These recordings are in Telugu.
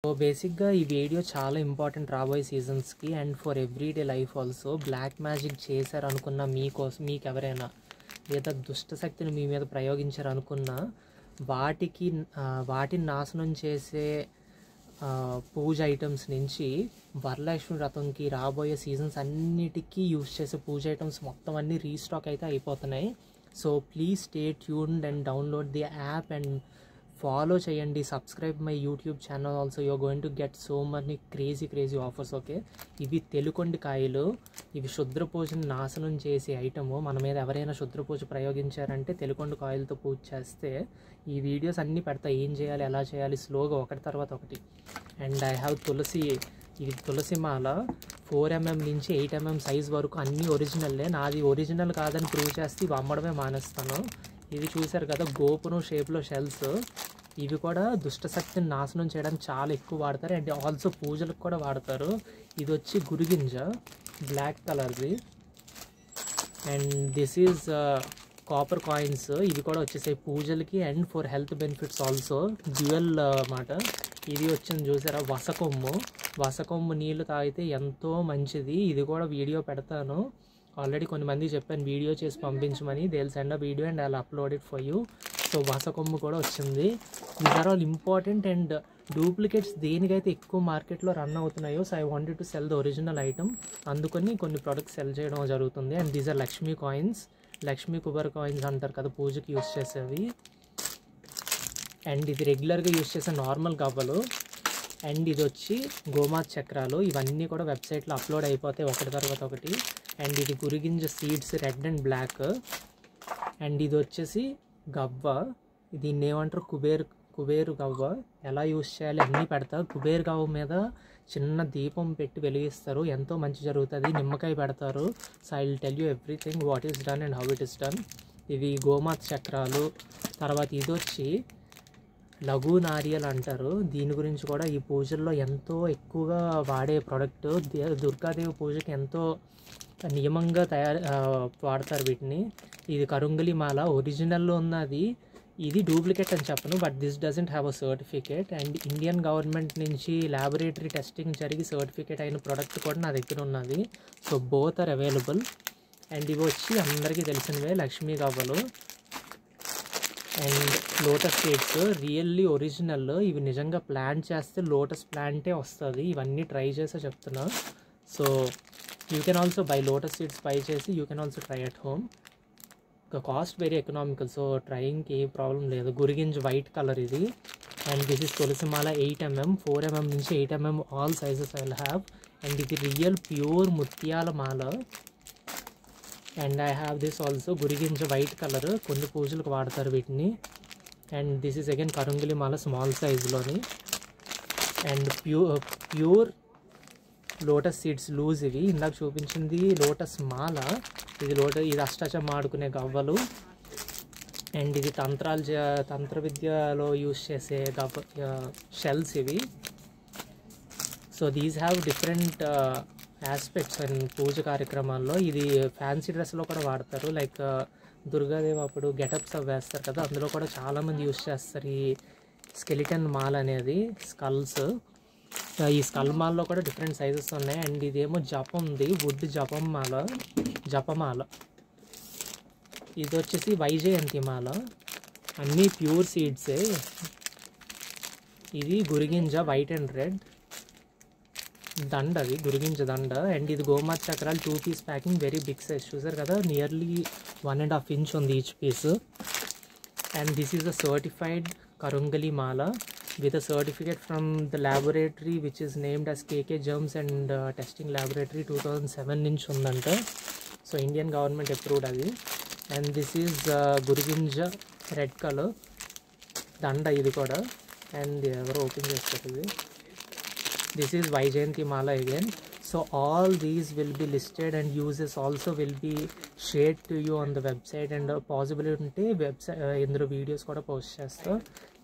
సో బేసిక్గా ఈ వీడియో చాలా ఇంపార్టెంట్ రాబోయే సీజన్స్కి and for everyday life also. Black magic చేశారనుకున్న మీకోసం, మీకు ఎవరైనా లేదా దుష్ట శక్తిని మీ మీద ప్రయోగించారనుకున్న వాటిని నాశనం చేసే పూజ ఐటమ్స్ నుంచి వరలక్ష్మి వ్రతంకి రాబోయే సీజన్స్ అన్నిటికీ యూజ్ చేసే పూజ ఐటమ్స్ మొత్తం అన్నీ రీస్టాక్ అయితే అయిపోతున్నాయి. So please stay tuned and download the app and follow చేయండి. Subscribe my YouTube channel also. You're going to get so many crazy offers. Okay, ఇవి తెలుకొండి కాయలు. ఇవి శుద్ర పూజని నాశనం చేసే ఐటము. మన మీద ఎవరైనా శుద్ర పూజ ప్రయోగించారంటే తెలుకొండ కాయలతో పూజ చేస్తే ఈ వీడియోస్ అన్నీ పెడతా, ఏం చేయాలి, ఎలా చేయాలి, స్లోగా ఒకటి తర్వాత ఒకటి. అండ్ ఐ హ్యావ్ తులసి. ఇది తులసి మాల 4mm నుంచి 8mm సైజ్ వరకు అన్నీ ఒరిజినల్లే. నాది ఒరిజినల్ కాదని ప్రూవ్ చేస్తే ఇవి అమ్మడమే మానేస్తాను. ఇది చూసారు కదా, గోపురం షేప్లో షెల్స్. ఇవి కూడా దుష్టశక్తిని నాశనం చేయడానికి చాలా ఎక్కువ వాడతారు అండ్ ఆల్సో పూజలకు కూడా వాడతారు. ఇది వచ్చి గురిగింజ, బ్లాక్ కలర్ది. And this is copper coins. ఇవి కూడా వచ్చేసాయి పూజలకి and for health benefits also. డ్యూయల్ మాట. ఇది వచ్చింది చూసారా, వసకొమ్ము నీళ్ళు తాగితే ఎంతో మంచిది. ఇది కూడా వీడియో పెడతాను. ఆల్రెడీ కొంతమంది చెప్పాను వీడియో చేసి పంపించమని. They will send a video and I will upload it for you. So వసకొమ్ము కూడా వచ్చింది. These are all important and duplicates దేనికైతే ఎక్కువ మార్కెట్లో రన్ అవుతున్నాయో. So I wanted to sell the original item. అందుకని కొన్ని ప్రోడక్ట్స్ సెల్ చేయడం జరుగుతుంది. And these are Lakshmi coins, Lakshmi Kuber coins అంటారు కదా పూజకి యూస్ చేసేవి. అండ్ ఇది రెగ్యులర్గా యూస్ చేసే నార్మల్ గవ్వలు. అండ్ ఇది వచ్చి గోమాత చక్రాలు. ఇవన్నీ కూడా వెబ్సైట్లో అప్లోడ్ అయిపోతాయి ఒకటి తర్వాత ఒకటి. అండ్ ఇది గురిగింజ seeds, red and black. And ఇది వచ్చేసి గవ్వ. దీన్ని ఏమంటారు, కుబేరు గవ్వ. ఎలా యూస్ చేయాలి అన్నీ పెడతారు. కుబేరు గవ్వ మీద చిన్న దీపం పెట్టి వెలిగిస్తారు, ఎంతో మంచి జరుగుతుంది. నిమ్మకాయ పెడతారు. So I will tell you everything what is done and how it is done. ఇవి గోమాత చక్రాలు. తర్వాత ఇది వచ్చి లఘు నారియల్ అంటారు. దీని గురించి కూడా ఈ పూజల్లో ఎంతో ఎక్కువగా వాడే ప్రోడక్ట్. దుర్గాదేవి పూజకి ఎంతో నియమంగా వాడతారు వీటిని. ఇది కరుంగలి మాల. ఒరిజినల్లో ఉన్నది, ఇది డూప్లికేట్ అని చెప్పను, but this doesn't have a certificate. And Indian government నుంచి ల్యాబొరేటరీ టెస్టింగ్ జరిగి సర్టిఫికేట్ అయిన ప్రోడక్ట్ కూడా నా దగ్గర ఉన్నది. So both are available. And ఇవి వచ్చి అందరికీ తెలిసినవే లక్ష్మీ గవ్వలు. And lotus seeds really original. ఇవి నిజంగా ప్లాంట్ చేస్తే లోటస్ ప్లాంటే వస్తుంది. ఇవన్నీ ట్రై చేసే చెప్తున్నా. So you can also buy lotus seeds buy చేసి you can also try at home. Cost very economical. So ట్రైయింగ్కి ఏ ప్రాబ్లం లేదు. గురిగింజ వైట్ కలర్ ఇది. అండ్ దిస్ ఇస్ తులసిమాల 8mm, 4mm నుంచి 8mm all sizes I will have. And ఇది రియల్ ప్యూర్ ముత్యాల మాల. And I have this also గురిగింజ వైట్ కలర్. కొన్ని పూజలకు వాడతారు వీటిని. అండ్ దిస్ ఈస్ అగైన్ కరుంగలి మాల small సైజులోని. And pure lotus seeds loose. ఇవి ఇందాక చూపించింది లోటస్ మాల. ఇది అష్టాచమ్మ ఆడుకునే గవ్వలు. అండ్ ఇది తంత్ర విద్యలో యూజ్ చేసే షెల్స్ ఇవి. So these have different aspects and పూజ కార్యక్రమాల్లో. ఇది ఫ్యాన్సీ డ్రెస్లో కూడా వాడతారు. లైక్ దుర్గాదేవి అప్పుడు గెటప్స్ అవి వేస్తారు కదా, అందులో కూడా చాలామంది యూజ్ చేస్తారు ఈ స్కెలిటన్ మాల్ అనేది, స్కల్స్. ఈ స్కల్ మాల్లో కూడా డిఫరెంట్ సైజెస్ ఉన్నాయి. అండ్ ఇదేమో జపంది, వుడ్ జపమాల. ఇది వచ్చేసి వైజయంతి మాల. అన్నీ ప్యూర్ సీడ్సే. ఇది గురిగింజ వైట్ అండ్ రెడ్ దండ, అది గురిగింజ దండ. అండ్ ఇది గోమాత చక్రాలు 2 piece packing, very big size. చూసారు కదా, నియర్లీ 1.5 inch ఉంది each piece. And this is a certified కరుంగలి మాల with a certificate from the laboratory which is named as KK Germs and Testing Laboratory 2007 నుంచి ఉందంట. సో ఇండియన్ గవర్నమెంట్ అప్రూవ్డ్ అది. అండ్ దిస్ ఈజ్ గురిగింజ రెడ్ కలర్ దండ ఇది కూడా. అండ్ ఎవరు ఓపెన్ చేస్తారు ఇది. దిస్ ఈజ్ వైజయంతి మాల again. So all these will be listed and uses also will be shared to you on the website. And possibility unte website indro videos kuda post chesta.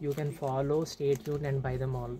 You can follow, stay tuned and buy them all.